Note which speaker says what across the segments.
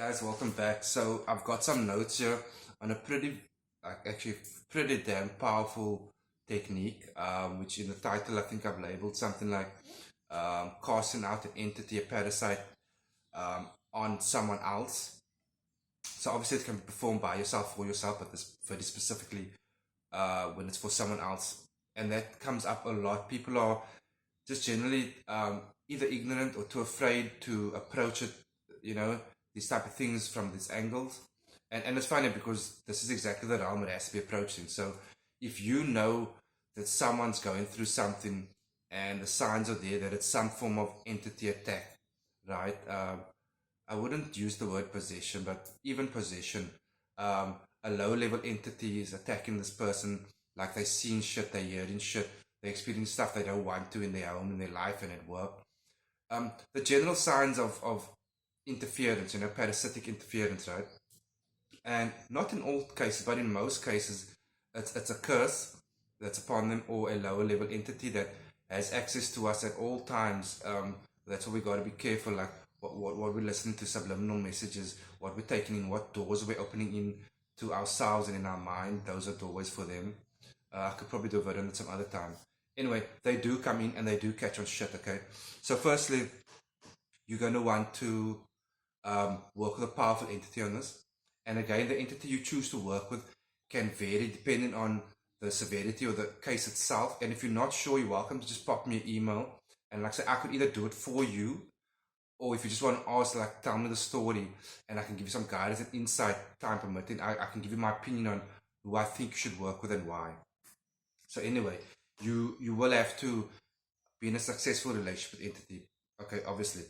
Speaker 1: Guys, welcome back. So I've got some notes here on a actually pretty damn powerful technique, which in the title I think I've labeled something like casting out an entity, a parasite, on someone else. So obviously it can be performed by yourself for yourself, but this very specifically when it's for someone else, and that comes up a lot. People are just generally either ignorant or too afraid to approach it, you know, these type of things from these angles. And it's funny because this is exactly the realm it has to be approached in. So if you know that someone's going through something and the signs are there that it's some form of entity attack, right? I wouldn't use the word possession, but even possession. A low level entity is attacking this person, like they're seeing shit, they're hearing shit, they're experiencing stuff they don't want to in their home, in their life, and at work. The general signs of interference, parasitic interference, right? And not in all cases, but in most cases, it's a curse that's upon them, or a lower level entity that has access to us at all times. That's why we got to be careful, like what we're listening to, subliminal messages, what we're taking in, what doors we're opening in to ourselves and in our mind. Those are doorways for them. I could probably do a video on it some other time. Anyway, they do come in and they do catch on shit, okay? So firstly, you're going to want to work with a powerful entity on this. And again, the entity you choose to work with can vary depending on the severity or the case itself. And if you're not sure, you're welcome to just pop me an email. And like I say, I could either do it for you, or if you just want to ask, like, tell me the story and I can give you some guidance and insight, time permitting, I can give you my opinion on who I think you should work with and why. So anyway, you will have to be in a successful relationship with entity. Okay, obviously.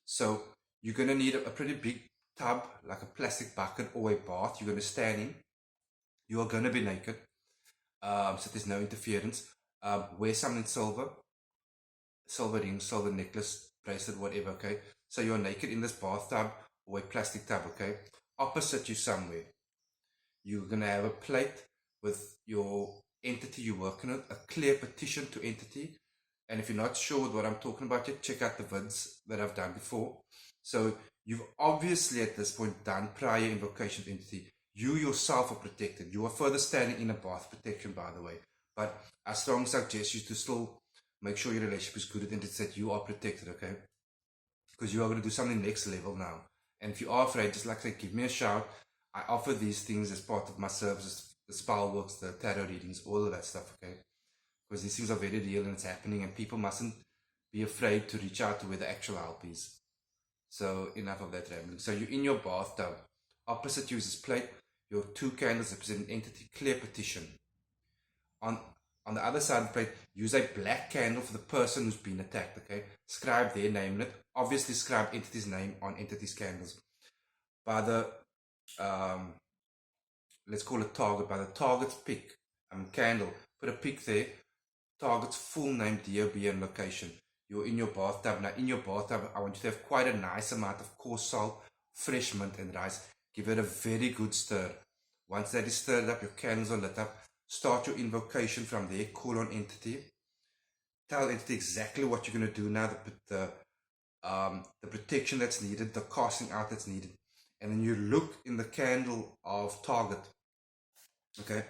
Speaker 1: So you're gonna need a pretty big tub, like a plastic bucket or a bath. You're gonna stand in. You are gonna be naked, so there's no interference. Wear something silver, silver ring, silver necklace, bracelet, whatever. Okay. So you're naked in this bathtub or a plastic tub. Okay. Opposite you somewhere, you're gonna have a plate with your entity you're working with, a clear petition to entity. And if you're not sure what I'm talking about yet, check out the vids that I've done before. So you've obviously at this point done prior invocation of entity. You yourself are protected. You are further standing in a bath protection, by the way. But I strongly suggest you to still make sure your relationship is good with entities, that you are protected, okay? Because you are going to do something next level now. And if you are afraid, just like I say, give me a shout. I offer these things as part of my services, the spell works, the tarot readings, all of that stuff, okay? Because these things are very real and it's happening, and people mustn't be afraid to reach out to where the actual help is. So enough of that rambling. So you're in your bathtub. Opposite you is this plate. Your two candles represent an entity, clear petition. On the other side of the plate, use a black candle for the person who's been attacked, okay? Scribe their name in it. Obviously scribe entity's name on entity's candles. By the, let's call it target, by the target's pick, candle, put a pick there, target's full name, DOB and location. You're in your bathtub. Now in your bathtub, I want you to have quite a nice amount of coarse salt, fresh mint and rice. Give it a very good stir. Once that is stirred up, your candles are lit up. Start your invocation from there. Call on entity. Tell entity exactly what you're going to do now. The protection that's needed, the casting out that's needed. And then you look in the candle of target. Okay.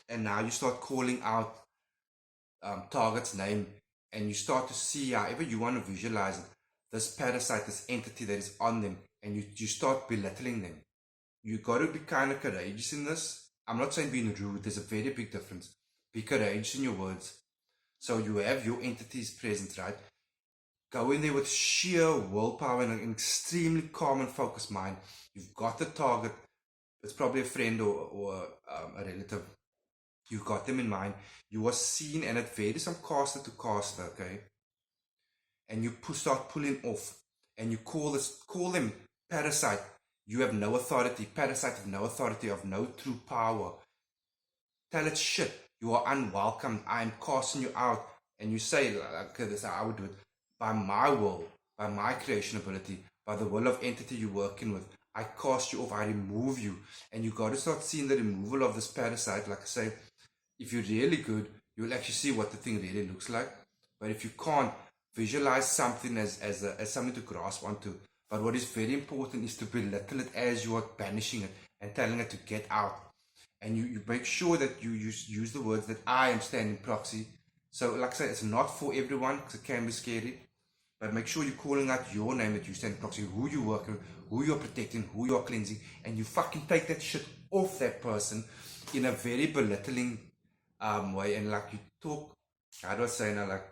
Speaker 1: And now you start calling out target's name. And you start to see, however you want to visualize it, this parasite, this entity that is on them. And you start belittling them. You got to be kind of courageous in this. I'm not saying being rude. There's a very big difference. Be courageous in your words. So you have your entities present, right? Go in there with sheer willpower and an extremely calm and focused mind. You've got the target. It's probably a friend or a relative. You've got them in mind. You are seen, and it varies from caster to caster, okay? And you start pulling off, and you call them parasite. You have no authority. Parasite have no authority, of no true power. Tell it shit. You are unwelcome. I am casting you out. And you say, okay, this is how I would do it. By my will, by my creation ability, by the will of entity you're working with, I cast you off. I remove you. And you got to start seeing the removal of this parasite. Like I say, if you're really good, you'll actually see what the thing really looks like. But if you can't, visualize something as something to grasp onto. But what is very important is to belittle it as you are banishing it and telling it to get out. And you make sure that you use the words that I am standing proxy. So like I said, it's not for everyone because it can be scary. But make sure you're calling out your name that you stand proxy, who you're working with, who you're protecting, who you're cleansing, and you fucking take that shit off that person in a very belittling way. And like you talk, how do I say now, like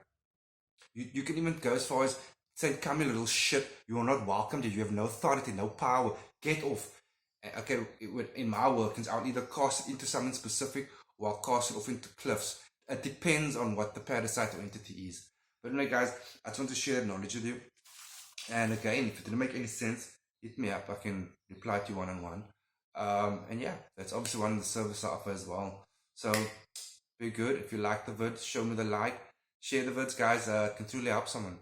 Speaker 1: you can even go as far as saying, come here little shit, you are not welcome here, you have no authority, no power, get off. Okay, in my workings, I'll either cast it into something specific or I'll cast it off into cliffs. It depends on what the parasite or entity is. But anyway, guys, I just want to share that knowledge with you. And again, if it didn't make any sense, hit me up. I can reply to you one on one. And yeah, that's obviously one of the services I offer as well. So be good. If you like the vid, show me the like. Share the vids, guys. It can truly help someone.